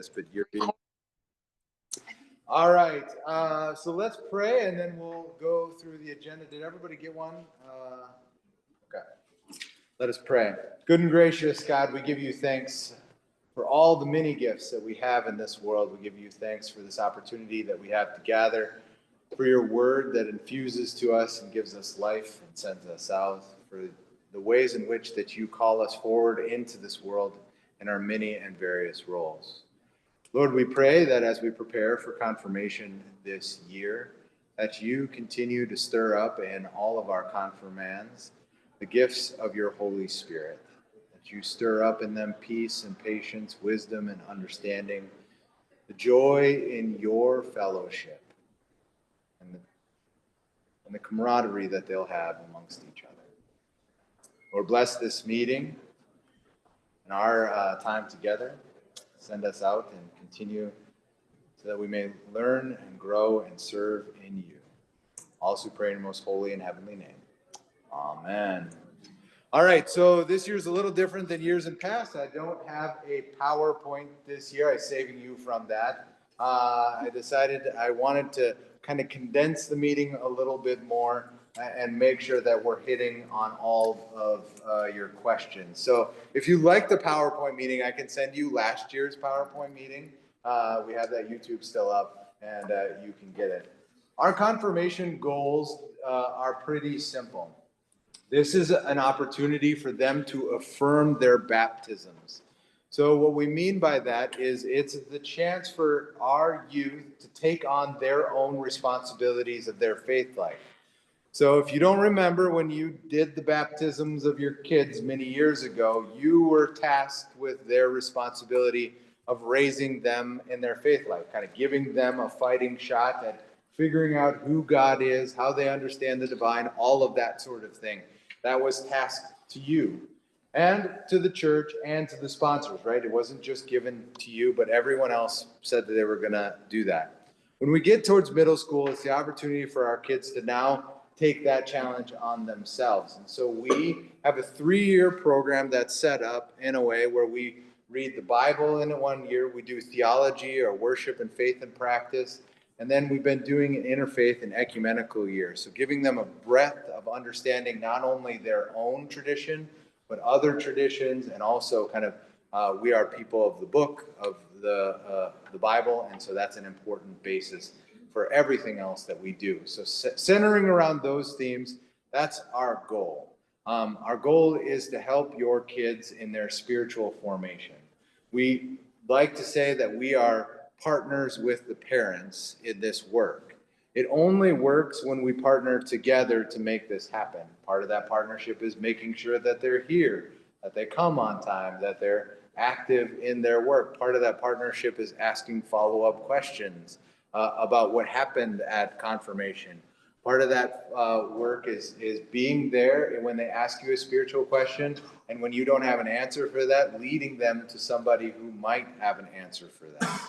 but you're all right. So let's pray, and then we'll go through the agenda. Did everybody get one? Okay. Let us pray. Good and gracious God, we give you thanks for all the many gifts that we have in this world. We give you thanks for this opportunity that we have to gather, for your word that infuses to us and gives us life and sends us out, for the ways in which that you call us forward into this world in our many and various roles. Lord, we pray that as we prepare for confirmation this year, that you continue to stir up in all of our confirmands the gifts of your Holy Spirit, that you stir up in them peace and patience, wisdom and understanding, the joy in your fellowship, and the camaraderie that they'll have amongst each other. Lord, bless this meeting and our time together. Send us out and continue so that we may learn and grow and serve in you. Also pray in your most holy and heavenly name. Amen. All right, so this year's a little different than years in past. I don't have a PowerPoint this year. I'm saving you from that. I decided I wanted to kind of condense the meeting a little bit more and make sure that we're hitting on all of your questions. So if you like the PowerPoint meeting, I can send you last year's PowerPoint meeting. We have that YouTube still up, and you can get it. Our confirmation goals are pretty simple. This is an opportunity for them to affirm their baptisms. So what we mean by that is it's the chance for our youth to take on their own responsibilities of their faith life. So if you don't remember when you did the baptisms of your kids many years ago, you were tasked with their responsibility of raising them in their faith life, kind of giving them a fighting shot at figuring out who God is, how they understand the divine, all of that sort of thing. That was tasked to you and to the church and to the sponsors, right? It wasn't just given to you, but everyone else said that they were going to do that. When we get towards middle school, it's the opportunity for our kids to now take that challenge on themselves. And so we have a 3-year program that's set up in a way where we read the Bible in 1 year, we do theology or worship and faith and practice, and then we've been doing an interfaith and ecumenical year. So giving them a breadth of understanding not only their own tradition, but other traditions, and also kind of we are people of the book of the Bible, and so that's an important basis for everything else that we do. So centering around those themes, that's our goal. Our goal is to help your kids in their spiritual formation. We like to say that we are partners with the parents in this work. It only works when we partner together to make this happen. Part of that partnership is making sure that they're here, that they come on time, that they're active in their work. Part of that partnership is asking follow-up questions about what happened at confirmation. Part of that work is being there when they ask you a spiritual question, and when you don't have an answer for that, leading them to somebody who might have an answer for that,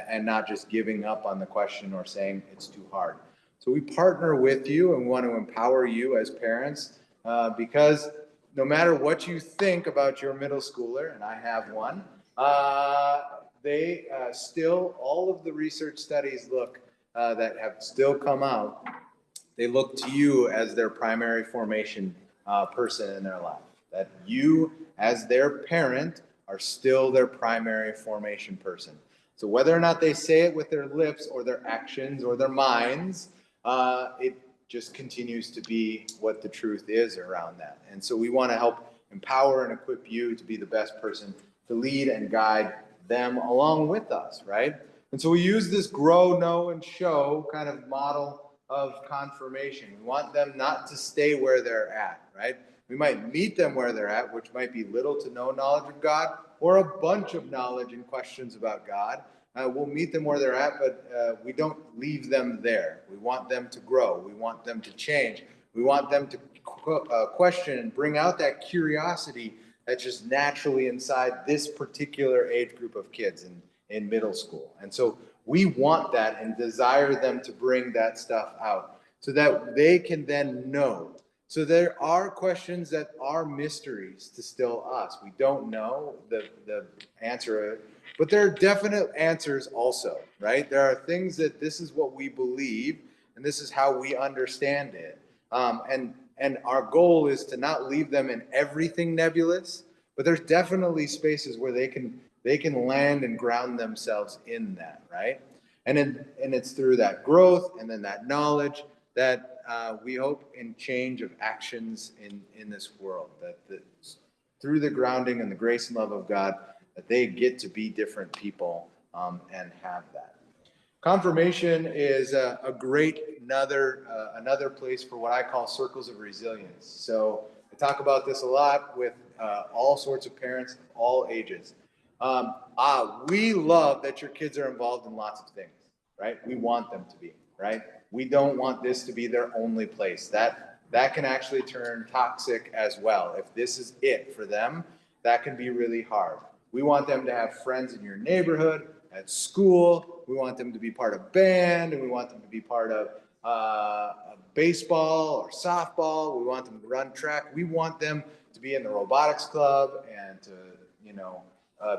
and not just giving up on the question or saying it's too hard. So we partner with you and we want to empower you as parents because no matter what you think about your middle schooler, and I have one, they still, all of the research studies that have still come out, they look to you as their primary formation person in their life. That you, as their parent, are still their primary formation person. So whether or not they say it with their lips or their actions or their minds, it just continues to be what the truth is around that. And so we want to help empower and equip you to be the best person to lead and guide them along with us, right? And so we use this grow, know, and show kind of model of confirmation. We want them not to stay where they're at, right? We might meet them where they're at, which might be little to no knowledge of God or a bunch of knowledge and questions about God. We'll meet them where they're at, but we don't leave them there. We want them to grow. We want them to change. We want them to question and bring out that curiosity that's just naturally inside this particular age group of kids in middle school. And so we want that and desire them to bring that stuff out so that they can then know So there are questions that are mysteries to still us. We don't know the answer, but there are definite answers also, right? There are things that this is what we believe, and this is how we understand it. And our goal is to not leave them in everything nebulous, but there's definitely spaces where they can land and ground themselves in that, right? And it's through that growth and then that knowledge that we hope in change of actions in this world, that through the grounding and the grace and love of God, that they get to be different people and have that. Confirmation is a great another place for what I call circles of resilience. So I talk about this a lot with all sorts of parents of all ages. We love that your kids are involved in lots of things, right? We want them to be, right? We don't want this to be their only place. That can actually turn toxic as well. If this is it for them, that can be really hard. We want them to have friends in your neighborhood, at school. We want them to be part of band, and we want them to be part of baseball or softball. We want them to run track. We want them to be in the robotics club and to,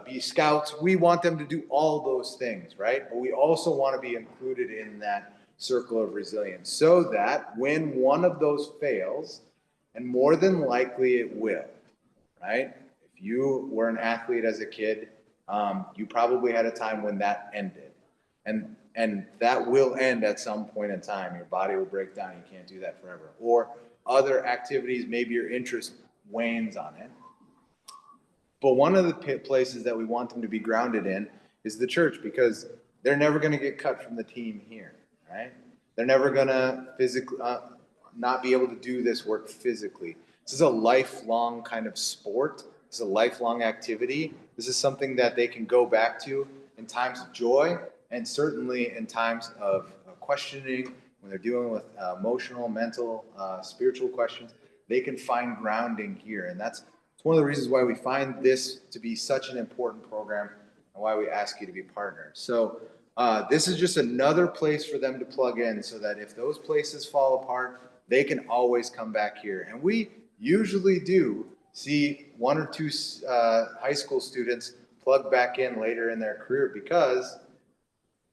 be scouts. We want them to do all those things, right? But we also want to be included in that circle of resilience so that when one of those fails, and more than likely it will, right? If you were an athlete as a kid, you probably had a time when that ended. And that will end at some point in time. Your body will break down. You can't do that forever. Or other activities, maybe your interest wanes on it. But one of the places that we want them to be grounded in is the church, because they're never going to get cut from the team here, right? They're never going to physically not be able to do this work physically. This is a lifelong kind of sport. It's a lifelong activity. This is something that they can go back to in times of joy, and certainly in times of questioning, when they're dealing with emotional, mental, spiritual questions. They can find grounding here. And it's one of the reasons why we find this to be such an important program and why we ask you to be partners. So this is just another place for them to plug in, so that if those places fall apart, they can always come back here. And we usually do see one or two high school students plug back in later in their career because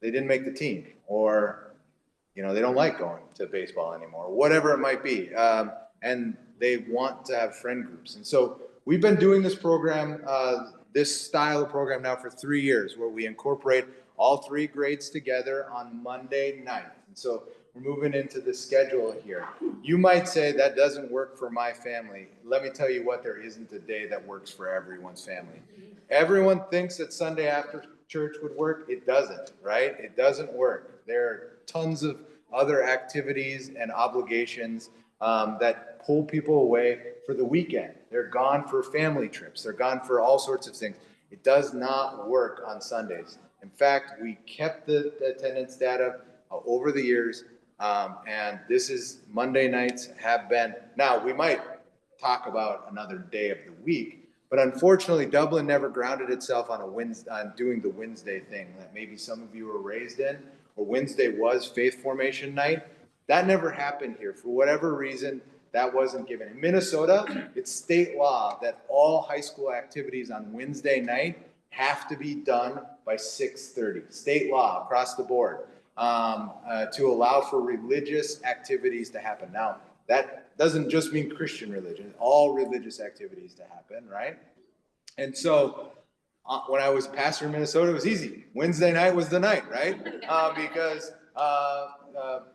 they didn't make the team, or they don't like going to baseball anymore, whatever it might be, and they want to have friend groups. And so we've been doing this program, this style of program now for 3 years, where we incorporate all 3 grades together on Monday night. And so we're moving into the schedule here. You might say that doesn't work for my family. Let me tell you what, there isn't a day that works for everyone's family. Everyone thinks that Sunday after church would work. It doesn't, right? It doesn't work. There are tons of other activities and obligations that pull people away for the weekend. They're gone for family trips. They're gone for all sorts of things. It does not work on Sundays. In fact, we kept the attendance data over the years, and this is Monday nights have been. Now, we might talk about another day of the week, but unfortunately, Dublin never grounded itself on on doing the Wednesday thing that maybe some of you were raised in, or Wednesday was faith formation night. That never happened here. For whatever reason, that wasn't given. In Minnesota, it's state law that all high school activities on Wednesday night have to be done by 6:30. State law across the board to allow for religious activities to happen. Now, that doesn't just mean Christian religion, all religious activities to happen, right? And so when I was pastor in Minnesota, it was easy. Wednesday night was the night, right? Because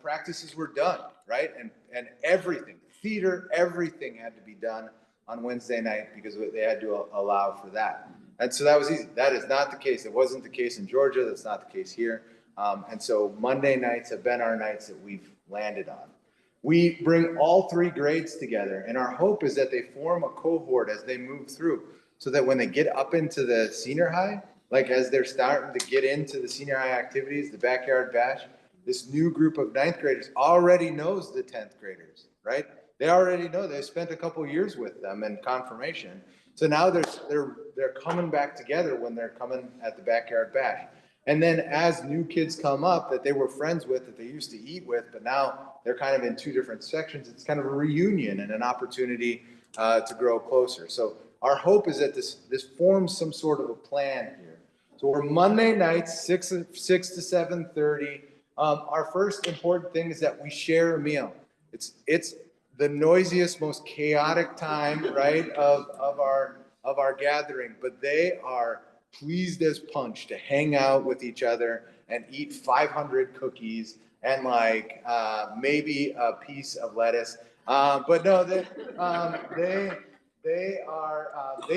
practices were done, right? And everything, theater, everything had to be done on Wednesday night because they had to allow for that. And so that was easy. That is not the case. It wasn't the case in Georgia. That's not the case here. And so Monday nights have been our nights that we've landed on. We bring all 3 grades together, and our hope is that they form a cohort as they move through, so that when they get up into the senior high, like as they're starting to get into the senior high activities, the backyard bash, this new group of 9th graders already knows the 10th graders, right? They already know. They spent a couple years with them in confirmation. So now they're coming back together when they're coming at the backyard bash. And then as new kids come up that they were friends with, that they used to eat with, but now they're kind of in two different sections, it's kind of a reunion and an opportunity to grow closer. So our hope is that this forms some sort of a plan here. So we're Monday nights, 6 to 7:30. Our first important thing is that we share a meal. It's the noisiest, most chaotic time, right, of our gathering, but they are pleased as punch to hang out with each other and eat 500 cookies and like maybe a piece of lettuce. But no, they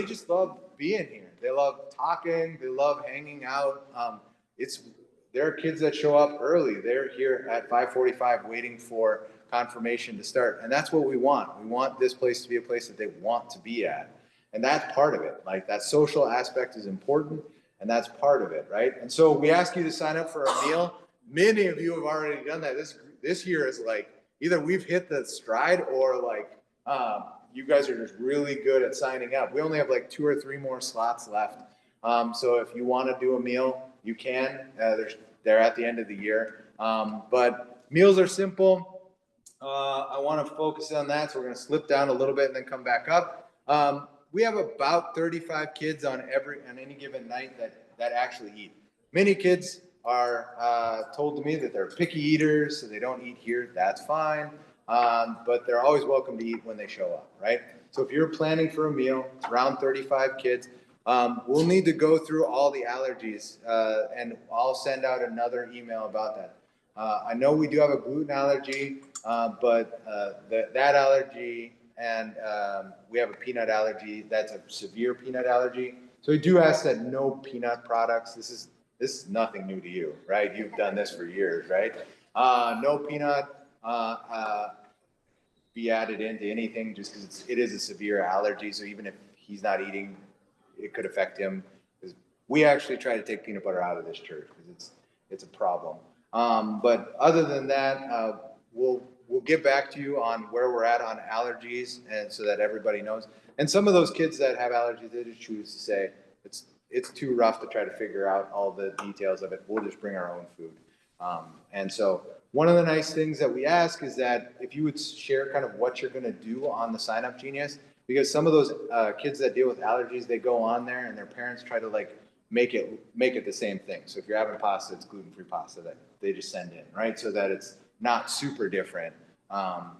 just love being here. They love talking. They love hanging out. There are kids that show up early. They're here at 5:45 waiting for confirmation to start. And that's what we want. We want this place to be a place that they want to be at. And that's part of it. Like that social aspect is important, and that's part of it, right? And so we ask you to sign up for a meal. Many of you have already done that. This year is like either we've hit the stride or like you guys are just really good at signing up. We only have like 2 or 3 more slots left. So if you want to do a meal, you can. They're at the end of the year. But meals are simple. I want to focus on that. So we're going to slip down a little bit and then come back up. We have about 35 kids on any given night that actually eat. Many kids are told to me that they're picky eaters, so they don't eat here. That's fine. But they're always welcome to eat when they show up, right? So if you're planning for a meal, it's around 35 kids. We'll need to go through all the allergies, and I'll send out another email about that. I know we do have a gluten allergy, but that allergy, and we have a peanut allergy. That's a severe peanut allergy. So we do ask that no peanut products. This is nothing new to you, right? You've done this for years, right? No peanut be added into anything just because it is a severe allergy. So even if he's not eating, it could affect him. We actually try to take peanut butter out of this church because it's a problem. But other than that, we'll get back to you on where we're at on allergies, and so that everybody knows. And some of those kids that have allergies, they just choose to say it's too rough to try to figure out all the details of it. We'll just bring our own food. And so one of the nice things that we ask is that if you would share kind of what you're going to do on the Sign Up Genius, because some of those kids that deal with allergies, they go on there and their parents try to like make it the same thing. So if you're having pasta, it's gluten-free pasta that they just send in, right? So that it's not super different.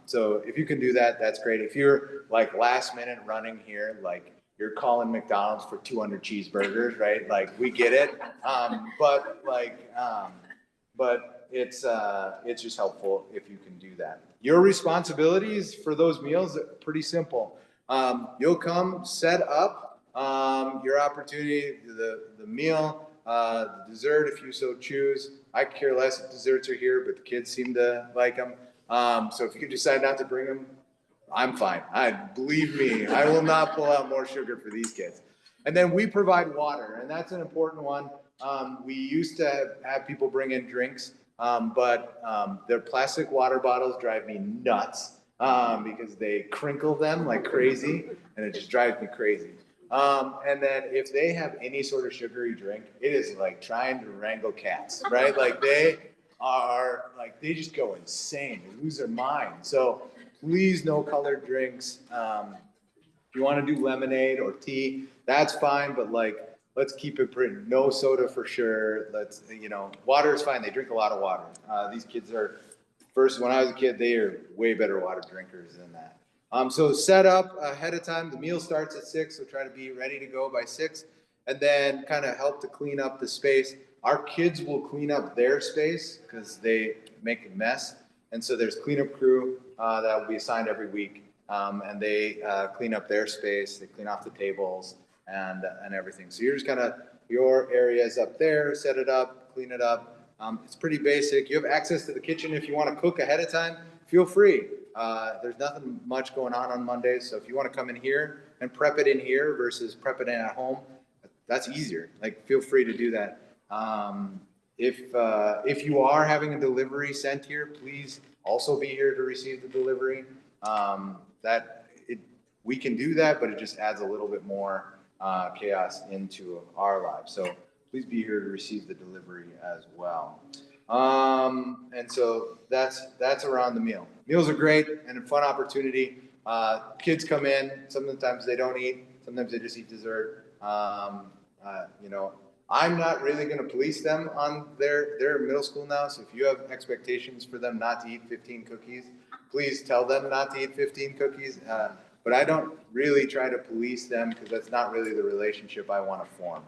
So if you can do that, that's great. If you're like last minute running here, like you're calling McDonald's for 200 cheeseburgers, right? Like we get it. But it's just helpful if you can do that. Your responsibilities for those meals are pretty simple. You'll come set up your opportunity, the meal, the dessert if you so choose. I care less if desserts are here, but the kids seem to like them. So if you decide not to bring them, I'm fine. Believe me, I will not pull out more sugar for these kids. And then we provide water, and that's an important one. We used to have people bring in drinks, but their plastic water bottles drive me nuts because they crinkle them like crazy, and it just drives me crazy. And then if they have any sort of sugary drink, it is like trying to wrangle cats, right? Like they just go insane. They lose their mind. So please, no colored drinks. If you want to do lemonade or tea, that's fine, but like, let's keep it pretty. No soda for sure. Water is fine. They drink a lot of water. These kids when I was a kid, they are way better water drinkers than that. So set up ahead of time. The meal starts at 6, so try to be ready to go by 6, and then kind of help to clean up the space. Our kids will clean up their space because they make a mess, and so there's cleanup crew that will be assigned every week, and they clean up their space. They clean off the tables and everything. So you're just kind of your areas up there, set it up, clean it up. It's pretty basic. You have access to the kitchen if you want to cook ahead of time. Feel free. There's nothing much going on Mondays, so if you want to come in here and prep it in here versus prep it in at home, that's easier. Like, feel free to do that. If you are having a delivery sent here, please also be here to receive the delivery. We can do that, but it just adds a little bit more chaos into our lives. So please be here to receive the delivery as well. And so that's around the meal. Meals are great and a fun opportunity. Kids come in, sometimes they don't eat, sometimes they just eat dessert. You know, I'm not really going to police them on their middle school now. So if you have expectations for them not to eat 15 cookies, please tell them not to eat 15 cookies. But I don't really try to police them because that's not really the relationship I want to form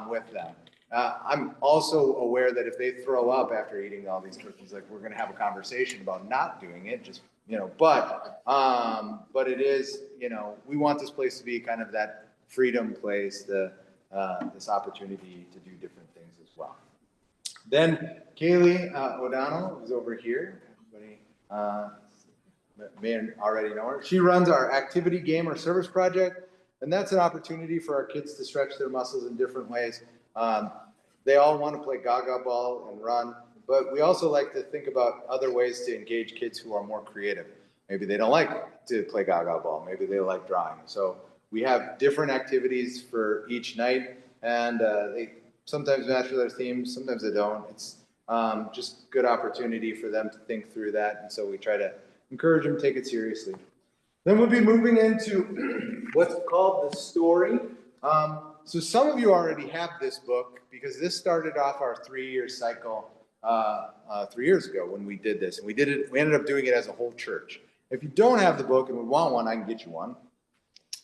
with them. I'm also aware that if they throw up after eating all these cookies, like we're going to have a conversation about not doing it, just, you know, but it is, you know, we want this place to be kind of that freedom place, this opportunity to do different things as well. Then Kaylee O'Donnell is over here. Everybody may already know her. She runs our activity, game, or service project, and that's an opportunity for our kids to stretch their muscles in different ways. They all want to play gaga ball and run, but we also like to think about other ways to engage kids who are more creative. Maybe they don't like to play gaga ball. Maybe they like drawing. So we have different activities for each night, and they sometimes match with our themes, sometimes they don't. It's just good opportunity for them to think through that, and so we try to encourage them to take it seriously. Then we'll be moving into what's called the story. So some of you already have this book because this started off our 3-year cycle 3 years ago when we did this, and we ended up doing it as a whole church. If you don't have the book and would want one, I can get you one.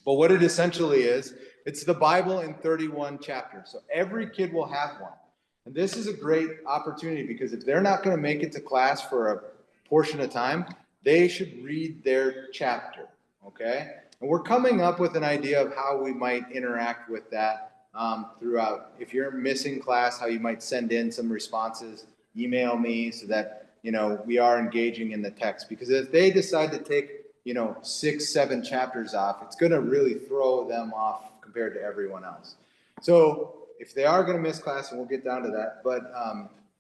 But what it essentially is, it's the Bible in 31 chapters. So every kid will have one. And this is a great opportunity because if they're not going to make it to class for a portion of time, they should read their chapter, okay? And we're coming up with an idea of how we might interact with that throughout. If you're missing class, how you might send in some responses, email me so that, you know, we are engaging in the text. Because if they decide to take, you know, 6, 7 chapters off, it's going to really throw them off compared to everyone else. So if they are going to miss class, and we'll get down to that, but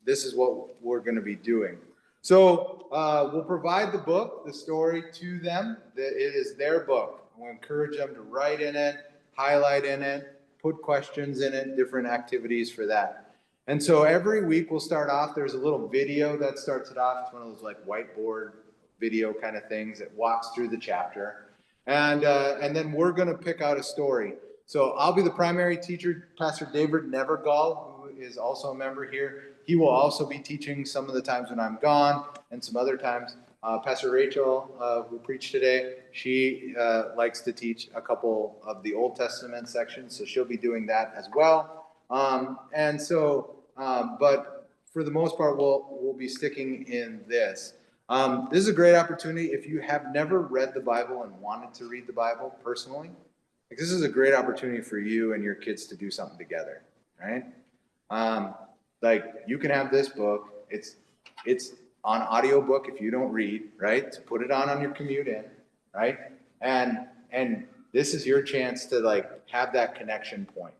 this is what we're going to be doing. So we'll provide the book, the story to them. It is their book. We'll encourage them to write in it, highlight in it, put questions in it, different activities for that. And so every week we'll start off, there's a little video that starts it off. It's one of those like whiteboard video kind of things that walks through the chapter. And then we're going to pick out a story. So I'll be the primary teacher. Pastor David Nevergall, who is also a member here, he will also be teaching some of the times when I'm gone and some other times. Pastor Rachel, who preached today, she likes to teach a couple of the Old Testament sections, so she'll be doing that as well. But for the most part, we'll be sticking in this. This is a great opportunity if you have never read the Bible and wanted to read the Bible personally. Like, this is a great opportunity for you and your kids to do something together, right? Like, you can have this book. It's on audiobook if you don't read, right? To put it on your commute in, right? And this is your chance to like have that connection point.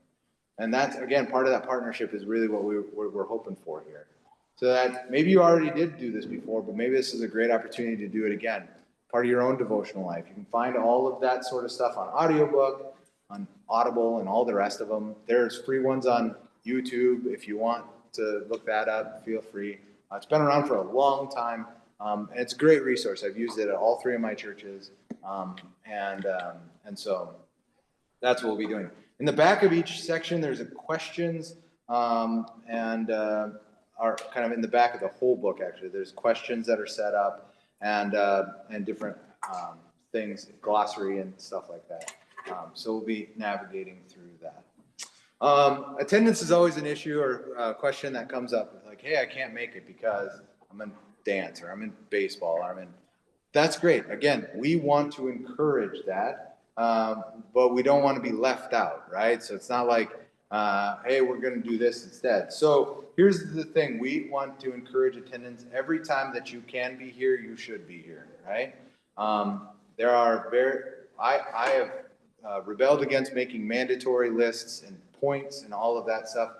And that's, again, part of that partnership is really what we're hoping for here. So that maybe you already did do this before, but maybe this is a great opportunity to do it again. Part of your own devotional life. You can find all of that sort of stuff on audiobook, on Audible, and all the rest of them. There's free ones on YouTube. If you want to look that up, feel free. It's been around for a long time, and it's a great resource. I've used it at all 3 of my churches, and so that's what we'll be doing. In the back of each section, there's a questions, and are kind of in the back of the whole book. Actually, there's questions that are set up, and different things, glossary and stuff like that. So we'll be navigating through that. Attendance is always an issue or a question that comes up. Like, hey, I can't make it because I'm in dance or I'm in baseball or I'm in. That's great. Again, we want to encourage that, but we don't want to be left out, right? So it's not like, hey, we're going to do this instead. So here's the thing. We want to encourage attendance. Every time that you can be here, you should be here, right? I have rebelled against making mandatory lists and points and all of that stuff.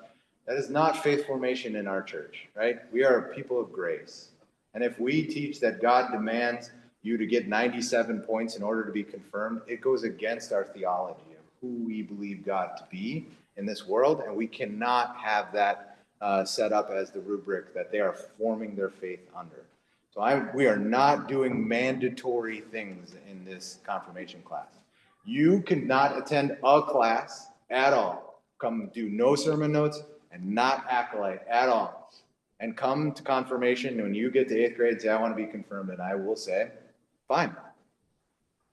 That is not faith formation in our church, right? We are a people of grace. And if we teach that God demands you to get 97 points in order to be confirmed, it goes against our theology of who we believe God to be in this world, and we cannot have that set up as the rubric that they are forming their faith under. So we are not doing mandatory things in this confirmation class. You cannot attend a class at all. Come do no sermon notes and not acolyte at all. And come to confirmation when you get to 8th grade and say, I want to be confirmed, and I will say, fine.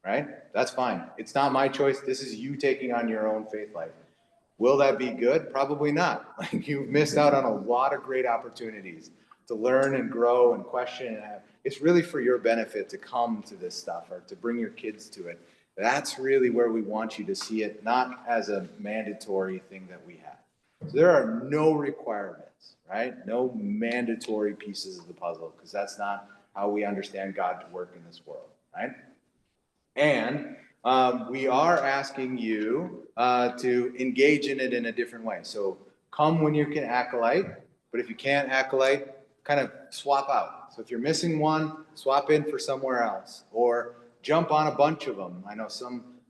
Right? That's fine. It's not my choice. This is you taking on your own faith life. Will that be good? Probably not. Like, you've missed out on a lot of great opportunities to learn and grow and question. It's really for your benefit to come to this stuff or to bring your kids to it. That's really where we want you to see it, not as a mandatory thing that we have. So there are no requirements, right? No mandatory pieces of the puzzle, because that's not how we understand God to work in this world, right? And we are asking you to engage in it in a different way. So come when you can acolyte, but if you can't acolyte, kind of swap out. So if you're missing one, swap in for somewhere else, or jump on a bunch of them. I know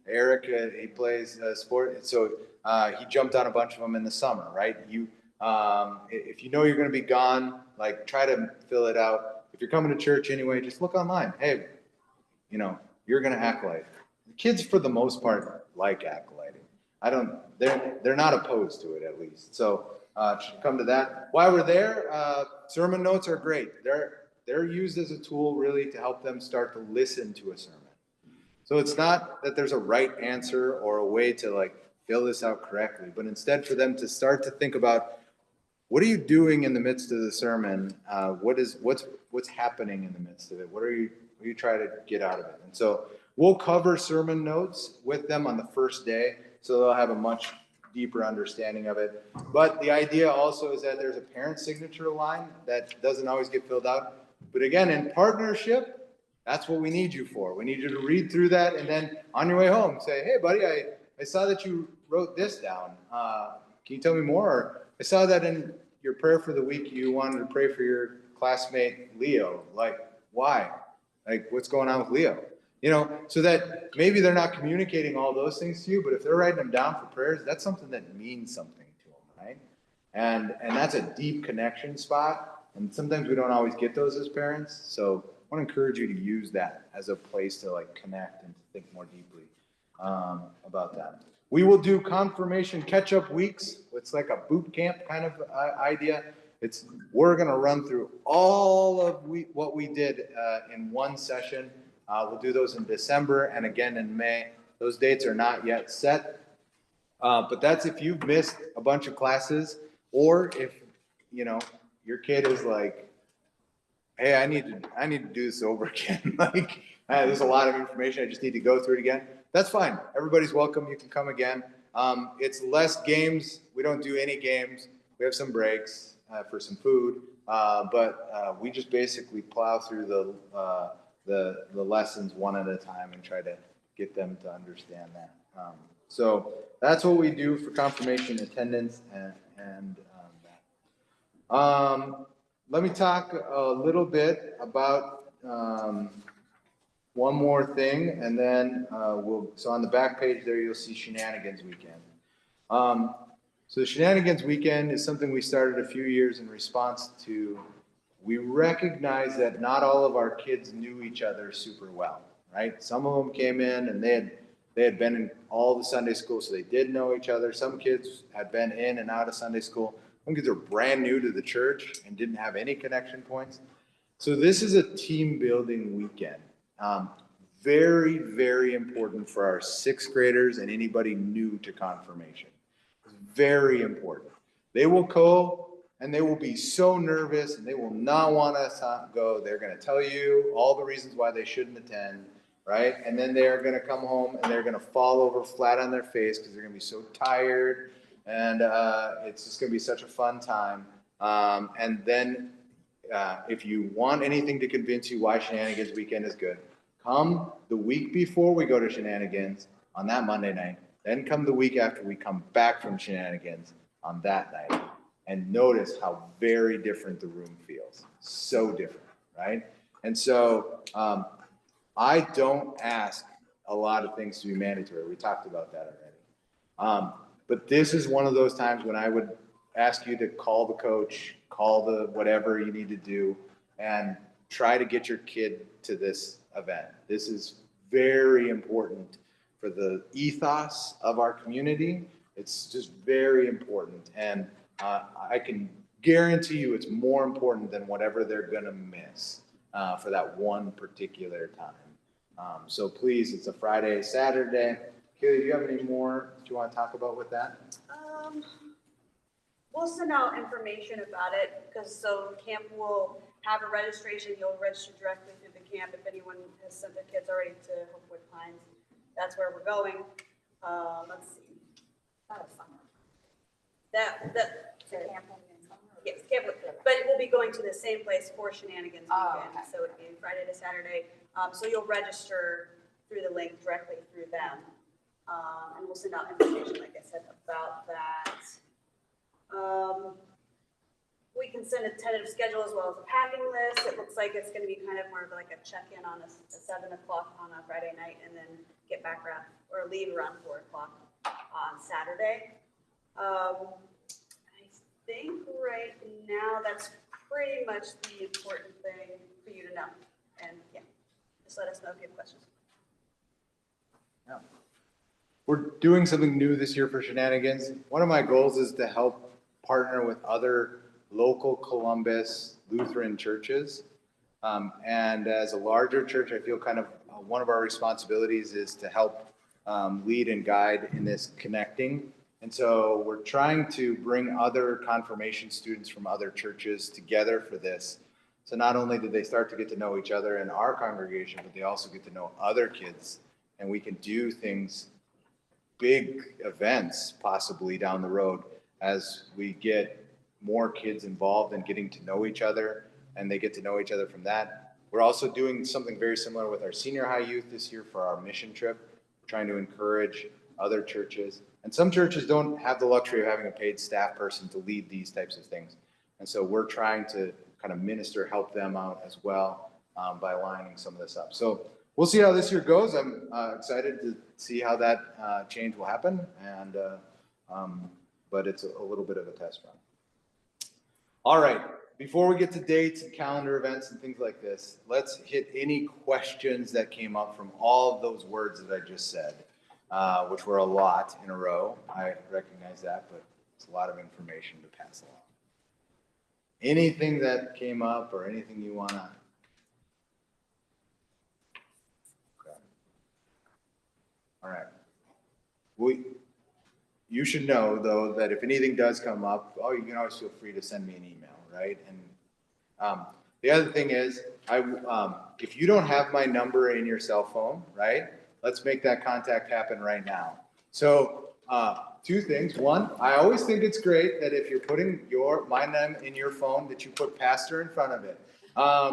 Eric, he plays sport, so he jumped on a bunch of them in the summer, right? If you know you're going to be gone, like, try to fill it out. If you're coming to church anyway, just look online. Hey, you're going to acolyte. The kids, for the most part, like acolyting. They're not opposed to it, at least. So come to that. While we're there, sermon notes are great. They're used as a tool really to help them start to listen to a sermon. So it's not that there's a right answer or a way to fill this out correctly, but instead for them to start to think about, what are you doing in the midst of the sermon? What's happening in the midst of it? What are you trying to get out of it? And so we'll cover sermon notes with them on the first day, so they'll have a much deeper understanding of it. But the idea also is that there's a parent signature line that doesn't always get filled out. But again, in partnership, that's what we need you for. We need you to read through that, and then on your way home, say, hey, buddy, I saw that you wrote this down. Can you tell me more? Or, I saw that in your prayer for the week, you wanted to pray for your classmate, Leo. Why? What's going on with Leo? So that maybe they're not communicating all those things to you, but if they're writing them down for prayers, that's something that means something to them, right? And that's a deep connection spot. And sometimes we don't always get those as parents. So I want to encourage you to use that as a place to connect and to think more deeply about that. We will do confirmation catch-up weeks. It's like a boot camp kind of idea. We're going to run through all of what we did in one session. We'll do those in December and again in May. Those dates are not yet set. But that's if you've missed a bunch of classes, or if your kid is like, hey, I need to do this over again. There's a lot of information. I just need to go through it again. That's fine. Everybody's welcome. You can come again. It's less games. We don't do any games. We have some breaks for some food, but we just basically plow through the lessons one at a time and try to get them to understand that. So that's what we do for confirmation attendance and that. Let me talk a little bit about one more thing, and then so on the back page there, you'll see Shenanigans Weekend. So Shenanigans Weekend is something we started a few years in response to, we recognize that not all of our kids knew each other super well, right? Some of them came in and they had been in all the Sunday school, so they did know each other. Some kids had been in and out of Sunday school. Some kids are brand new to the church and didn't have any connection points. So this is a team building weekend. Very, very important for our 6th graders and anybody new to confirmation. Very important. They will go and they will be so nervous and they will not want to go. They're going to tell you all the reasons why they shouldn't attend, right? And then they're going to come home and they're going to fall over flat on their face because they're going to be so tired. And it's just going to be such a fun time. And then if you want anything to convince you why Shenanigans Weekend is good, come the week before we go to Shenanigans on that Monday night. Then come the week after we come back from Shenanigans on that night. And notice how very different the room feels. So different, right? And so I don't ask a lot of things to be mandatory. We talked about that already. But this is one of those times when I would ask you to call the coach, call the whatever you need to do, and try to get your kid to this event. This is very important for the ethos of our community. It's just very important. And I can guarantee you it's more important than whatever they're going to miss for that one particular time. So please, it's a Friday, Saturday. Kaylee, do you have any more that you want to talk about with that? We'll send out information about it because so camp will have a registration. You'll register directly through the camp if anyone has sent their kids already to Hopewood Pines. That's where we're going. Let's see. Yes, camp, but we'll be going to the same place for Shenanigans weekend. Okay. So it'd be Friday to Saturday. So you'll register through the link directly through them. And we'll send out information, like I said, about that. We can send a tentative schedule as well as a packing list. It looks like it's going to be kind of more of like a check-in on a 7 o'clock on a Friday night and then get back around or leave around 4 o'clock on Saturday. I think right now that's pretty much the important thing for you to know. And yeah, just let us know if you have questions. Yeah. We're doing something new this year for Shenanigans. One of my goals is to help partner with other local Columbus Lutheran churches. And as a larger church, I feel kind of one of our responsibilities is to help lead and guide in this connecting. And so we're trying to bring other confirmation students from other churches together for this. So not only do they start to get to know each other in our congregation, but they also get to know other kids. And we can do things, big events possibly down the road as we get more kids involved in getting to know each other and they get to know each other from that. We're also doing something very similar with our senior high youth this year for our mission trip. We're trying to encourage other churches. And some churches don't have the luxury of having a paid staff person to lead these types of things. And so we're trying to kind of minister, help them out as well by lining some of this up. So we'll see how this year goes. I'm excited to see how that change will happen. And but it's a little bit of a test run. All right, before we get to dates and calendar events and things like this, let's hit any questions that came up from all of those words that I just said, which were a lot in a row. I recognize that, but it's a lot of information to pass along. Anything that came up or anything you want to? Okay. All right. You should know, though, that if anything does come up, you can always feel free to send me an email, right? And the other thing is, if you don't have my number in your cell phone, right, let's make that contact happen right now. So two things. One, I always think it's great that if you're putting my name in your phone, that you put pastor in front of it.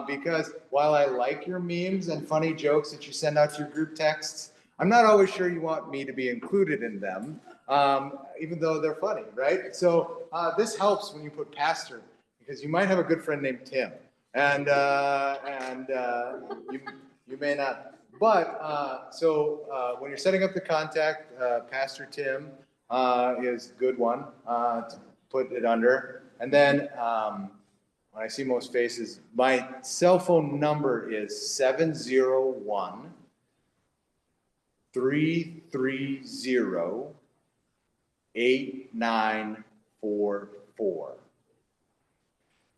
Because while I like your memes and funny jokes that you send out to your group texts, I'm not always sure you want me to be included in them. Even though they're funny, right? So this helps when you put pastor, because you might have a good friend named Tim, and you may not. But so when you're setting up the contact, Pastor Tim is a good one to put it under. And then when I see most faces, my cell phone number is 701 330 8944.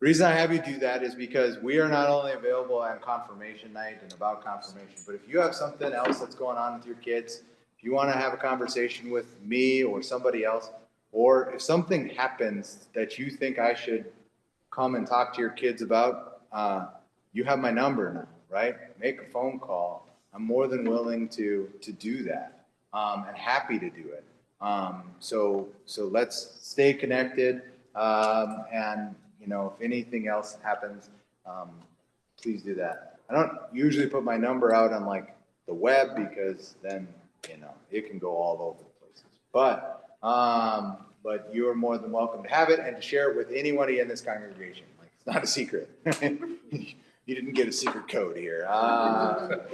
The reason I have you do that is because we are not only available on confirmation night and about confirmation, but if you have something else that's going on with your kids, if you want to have a conversation with me or somebody else, or if something happens that you think I should come and talk to your kids about, you have my number now, right? Make a phone call. I'm more than willing to do that and happy to do it. So let's stay connected. And if anything else happens, please do that. I don't usually put my number out on like the web because then, it can go all over the places. But you are more than welcome to have it and to share it with anybody in this congregation. Like, it's not a secret. You didn't get a secret code here.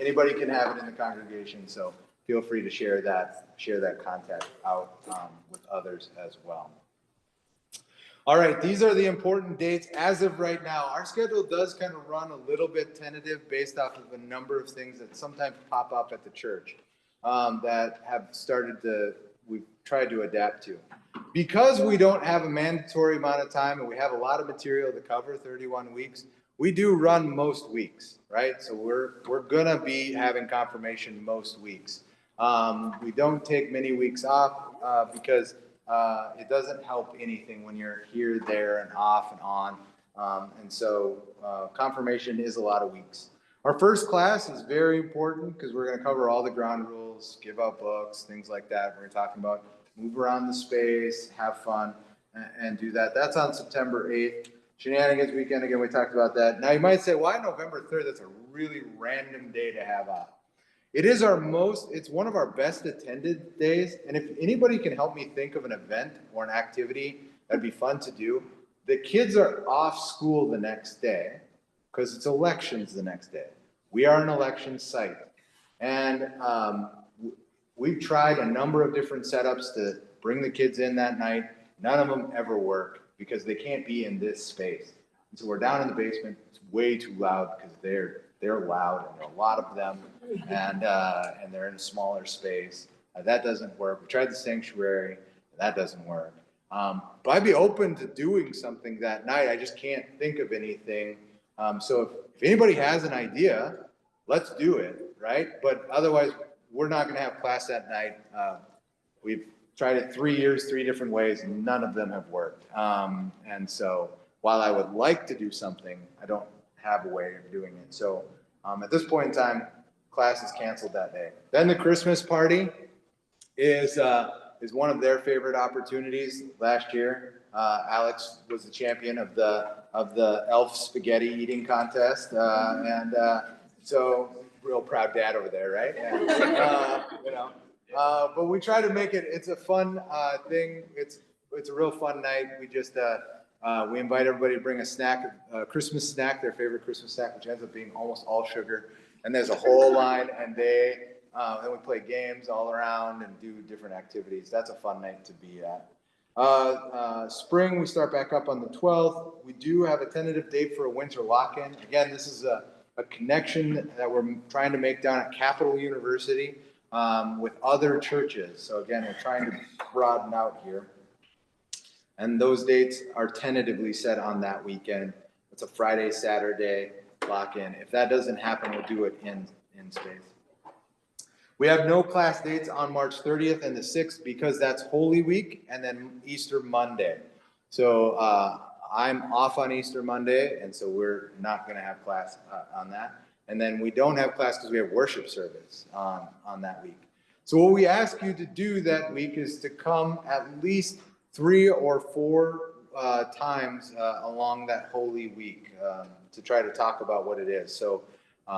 Anybody can have it in the congregation. So feel free to share that content out with others as well. All right, these are the important dates as of right now. Our schedule does kind of run a little bit tentative based off of a number of things that sometimes pop up at the church that we've tried to adapt to. Because we don't have a mandatory amount of time and we have a lot of material to cover, 31 weeks, we do run most weeks, right? So we're gonna be having confirmation most weeks. We don't take many weeks off because it doesn't help anything when you're here, there, and off and on. And so confirmation is a lot of weeks. Our first class is very important because we're going to cover all the ground rules, give out books, things like that. We're talking about move around the space, have fun, and do that. That's on September 8th. Shenanigans weekend, again, we talked about that. Now you might say, why November 3rd? That's a really random day to have off. It's one of our best attended days. And if anybody can help me think of an event or an activity that'd be fun to do, the kids are off school the next day because it's elections the next day. We are an election site. And we've tried a number of different setups to bring the kids in that night. None of them ever work because they can't be in this space. And so we're down in the basement. It's way too loud because they're loud and there are a lot of them, and they're in a smaller space. That doesn't work. We tried the sanctuary, and that doesn't work. But I'd be open to doing something that night. I just can't think of anything. So if anybody has an idea, let's do it, right? But otherwise, we're not going to have class that night. We've tried it 3 years, 3 different ways, and none of them have worked. And so while I would like to do something, I don't have a way of doing it. So at this point in time, class is canceled that day. Then the Christmas party is one of their favorite opportunities. Last year, Alex was the champion of the elf spaghetti eating contest, so real proud dad over there, right? Yeah. But we try to make it. It's a fun thing. It's a real fun night. We just we invite everybody to bring a snack, a Christmas snack, their favorite Christmas snack, which ends up being almost all sugar. And there's a whole line, and then we play games all around and do different activities. That's a fun night to be at. Spring, we start back up on the 12th. We do have a tentative date for a winter lock-in. Again, this is a connection that we're trying to make down at Capital University with other churches. So again, we're trying to broaden out here. And those dates are tentatively set on that weekend. It's a Friday, Saturday lock-in. If that doesn't happen, we'll do it in space. We have no class dates on March 30th and the 6th because that's Holy Week and then Easter Monday. So I'm off on Easter Monday, and so we're not going to have class on that. And then we don't have class because we have worship service on that week. So what we ask you to do that week is to come at least 3 or 4 times along that Holy Week to try to talk about what it is. So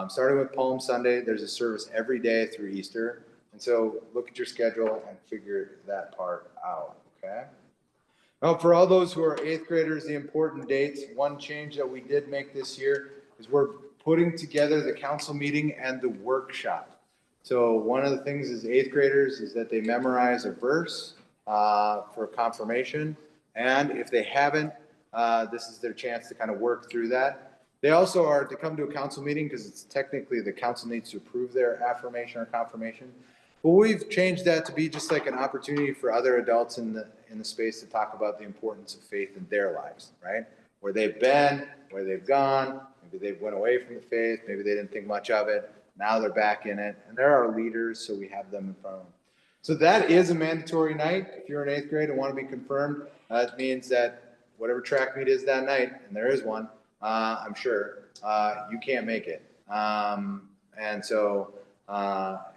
starting with Palm Sunday, there's a service every day through Easter. And so look at your schedule and figure that part out, okay? Now, for all those who are 8th graders, the important dates, one change that we did make this year is we're putting together the council meeting and the workshop. So one of the things as 8th graders is that they memorize a verse for confirmation. And if they haven't, this is their chance to kind of work through that. They also are to come to a council meeting because it's technically the council needs to approve their affirmation or confirmation. But we've changed that to be just like an opportunity for other adults in the space to talk about the importance of faith in their lives, right? Where they've been, where they've gone, maybe they went away from the faith, maybe they didn't think much of it. Now they're back in it. And they're our leaders, so we have them in front of them. So that is a mandatory night. If you're in 8th grade and want to be confirmed, that means that whatever track meet is that night, and there is one, I'm sure, you can't make it. And so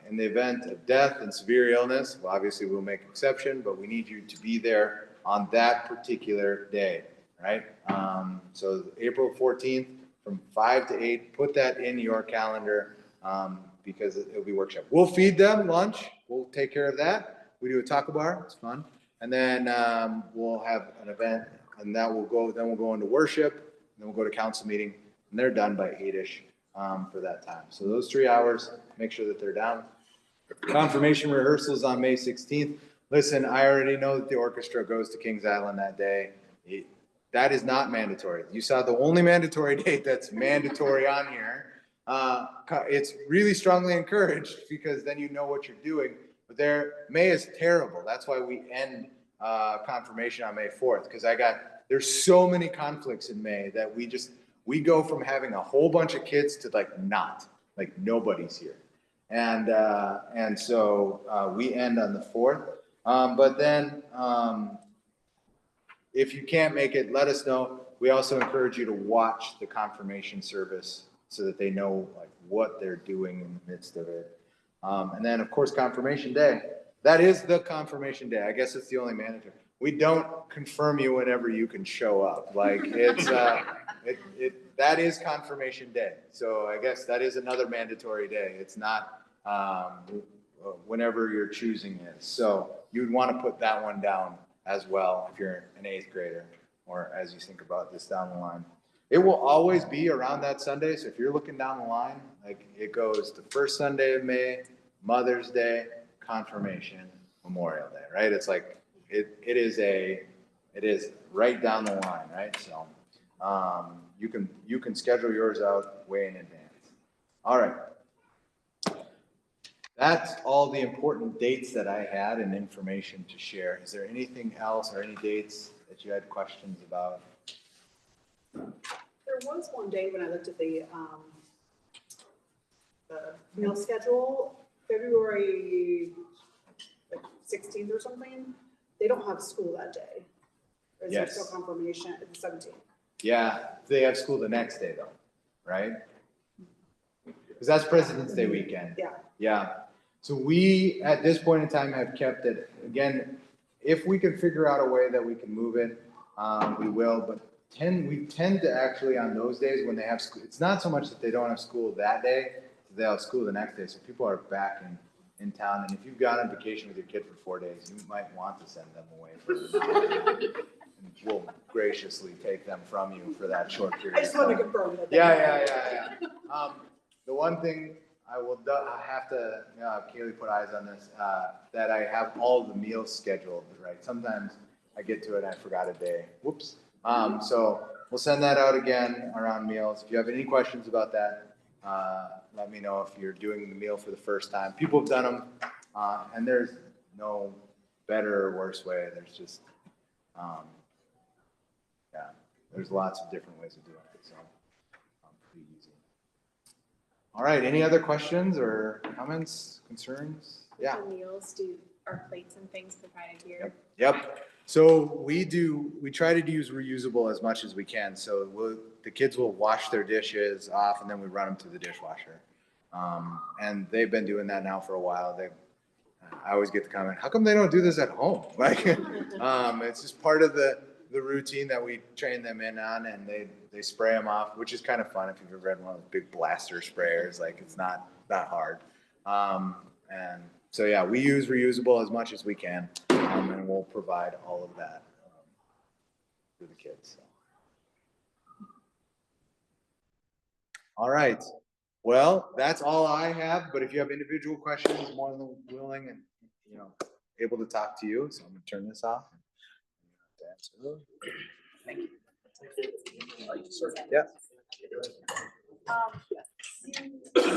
in the event of death and severe illness, well, obviously we'll make exception, but we need you to be there on that particular day, right? So April 14th from 5 to 8, put that in your calendar because it'll be workshop. We'll feed them lunch. We'll take care of that. We do a taco bar. It's fun. And then we'll have an event, and that will go. Then we'll go into worship. And then we'll go to council meeting, and they're done by 8-ish for that time. So those 3 hours, make sure that they're down. Confirmation rehearsals on May 16th. Listen, I already know that the orchestra goes to Kings Island that day. That is not mandatory. You saw the only mandatory date that's mandatory on here. It's really strongly encouraged because then you know what you're doing. But May is terrible. That's why we end confirmation on May 4th, because there's so many conflicts in May that we go from having a whole bunch of kids to like nobody's here. And so we end on the 4th. But then if you can't make it, let us know. We also encourage you to watch the confirmation service so that they know like what they're doing in the midst of it. And then of course, confirmation day. That is the confirmation day. I guess it's the only mandatory. We don't confirm you whenever you can show up. Like it's that is confirmation day. So I guess that is another mandatory day. It's not whenever you're choosing it. So you'd want to put that one down as well if you're an 8th grader, or as you think about this down the line. It will always be around that Sunday. So if you're looking down the line, like it goes the first Sunday of May, Mother's Day, confirmation, Memorial Day, right? It's like it is right down the line, right? So you can schedule yours out way in advance. All right. That's all the important dates that I had and information to share. Is there anything else or any dates that you had questions about? There was one day when I looked at the meal schedule, February like 16th or something. They don't have school that day. Or is there Yes. still confirmation at the 17th? Yeah, they have school the next day though, right? Because that's President's Day weekend. Yeah. Yeah. So we, at this point in time, have kept it, again, if we can figure out a way that we can move it, we will, but we tend to actually on those days when they have school, it's not so much that they don't have school that day, they have school the next day, so people are back in town, and if you've gone on vacation with your kid for 4 days, you might want to send them away for and we'll graciously take them from you for that short period. I just want to confirm that. Yeah. The one thing I have to, Kaylee put eyes on this, that I have all the meals scheduled, right? Sometimes I get to it and I forgot a day. Whoops. So we'll send that out again around meals. If you have any questions about that, let me know if you're doing the meal for the first time. People have done them, and there's no better or worse way. There's just, there's lots of different ways of doing it. So pretty easy. All right. Any other questions or comments, concerns? Yeah. The meals, are plates and things provided here? Yep. So we try to use reusable as much as we can. So the kids will wash their dishes off and then we run them through the dishwasher. And they've been doing that now for a while. I always get the comment, how come they don't do this at home? Like, it's just part of the routine that we train them in on, and they spray them off, which is kind of fun. If you've ever read one of those big blaster sprayers, like it's not that hard. And so, yeah, we use reusable as much as we can, and we'll provide all of that for the kids. So. All right. Well, that's all I have, but if you have individual questions, more than willing and, able to talk to you. So I'm going to turn this off. Thank you. Yeah.